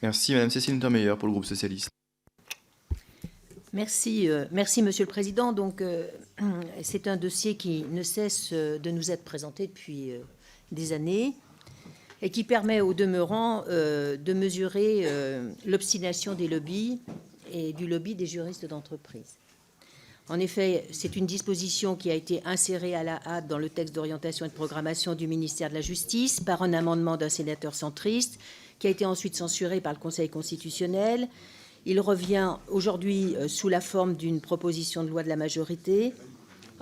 Merci, Madame Cécile Untermeyer pour le groupe socialiste. Merci, Monsieur le Président. Donc, c'est un dossier qui ne cesse de nous être présenté depuis des années et qui permet au demeurant de mesurer l'obstination des lobbies et du lobby des juristes d'entreprise. En effet, c'est une disposition qui a été insérée à la hâte dans le texte d'orientation et de programmation du ministère de la Justice par un amendement d'un sénateur centriste qui a été ensuite censuré par le Conseil constitutionnel. Il revient aujourd'hui sous la forme d'une proposition de loi de la majorité.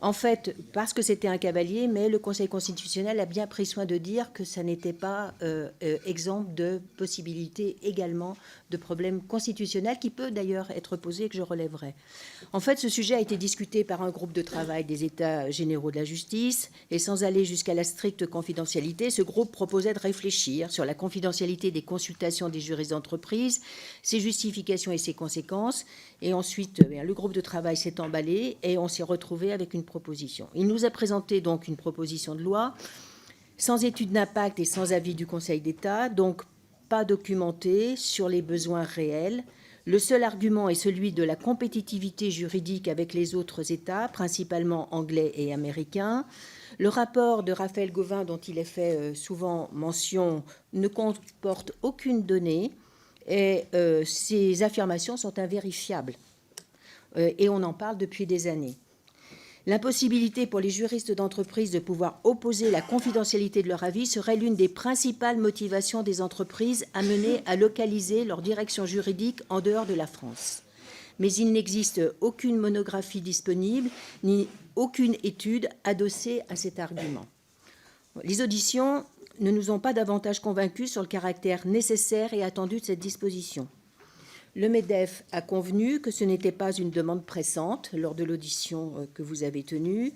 En fait, parce que c'était un cavalier, mais le Conseil constitutionnel a bien pris soin de dire que ça n'était pas exempt de possibilités également de problèmes constitutionnels qui peut d'ailleurs être posé et que je relèverai. En fait, ce sujet a été discuté par un groupe de travail des États généraux de la justice et sans aller jusqu'à la stricte confidentialité, ce groupe proposait de réfléchir sur la confidentialité des consultations des juristes d'entreprise, ses justifications et ses conséquences. Et ensuite, le groupe de travail s'est emballé et on s'est retrouvé avec une proposition. Il nous a présenté donc une proposition de loi sans étude d'impact et sans avis du Conseil d'État, donc pas documentée sur les besoins réels. Le seul argument est celui de la compétitivité juridique avec les autres États, principalement anglais et américains. Le rapport de Raphaël Gauvain, dont il est fait souvent mention, ne comporte aucune donnée et ces affirmations sont invérifiables. Et on en parle depuis des années. L'impossibilité pour les juristes d'entreprise de pouvoir opposer la confidentialité de leur avis serait l'une des principales motivations des entreprises amenées à localiser leur direction juridique en dehors de la France. Mais il n'existe aucune monographie disponible, ni aucune étude adossée à cet argument. Les auditions ne nous ont pas davantage convaincus sur le caractère nécessaire et attendu de cette disposition. Le MEDEF a convenu que ce n'était pas une demande pressante lors de l'audition que vous avez tenue.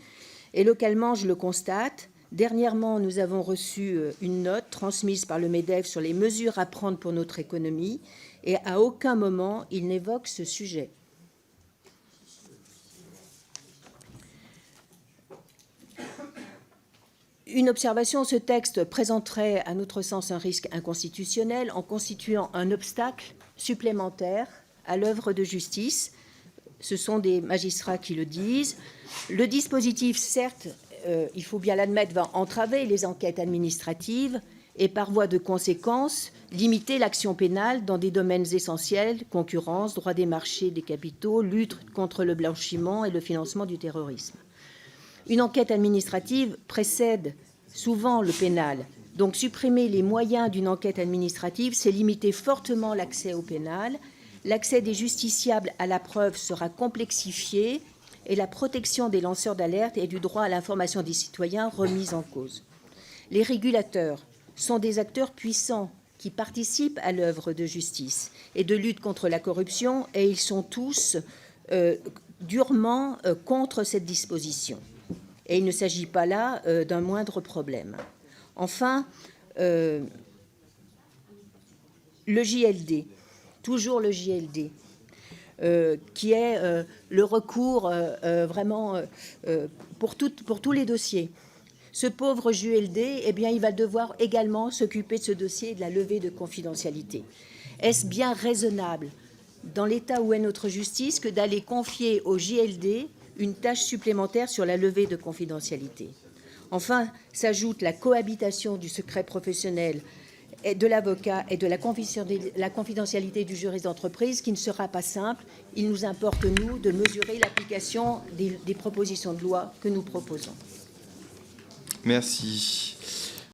Et localement, je le constate. Dernièrement, nous avons reçu une note transmise par le MEDEF sur les mesures à prendre pour notre économie. Et à aucun moment, il n'évoque ce sujet. Une observation, ce texte présenterait à notre sens un risque inconstitutionnel en constituant un obstacle supplémentaire à l'œuvre de justice. Ce sont des magistrats qui le disent. Le dispositif, certes, il faut bien l'admettre, va entraver les enquêtes administratives et par voie de conséquence limiter l'action pénale dans des domaines essentiels, concurrence, droit des marchés des capitaux, lutte contre le blanchiment et le financement du terrorisme. Une enquête administrative précède souvent le pénal. Donc supprimer les moyens d'une enquête administrative, c'est limiter fortement l'accès au pénal. L'accès des justiciables à la preuve sera complexifié et la protection des lanceurs d'alerte et du droit à l'information des citoyens remise en cause. Les régulateurs sont des acteurs puissants qui participent à l'œuvre de justice et de lutte contre la corruption et ils sont tous durement contre cette disposition. Et il ne s'agit pas là d'un moindre problème. Enfin, le JLD, toujours le JLD, qui est le recours vraiment pour tous les dossiers. Ce pauvre JLD, eh bien, il va devoir également s'occuper de ce dossier de la levée de confidentialité. Est-ce bien raisonnable, dans l'état où est notre justice, que d'aller confier au JLD une tâche supplémentaire sur la levée de confidentialité? Enfin, s'ajoute la cohabitation du secret professionnel et de l'avocat et de la confidentialité du juriste d'entreprise qui ne sera pas simple. Il nous importe, nous, de mesurer l'application des propositions de loi que nous proposons. Merci.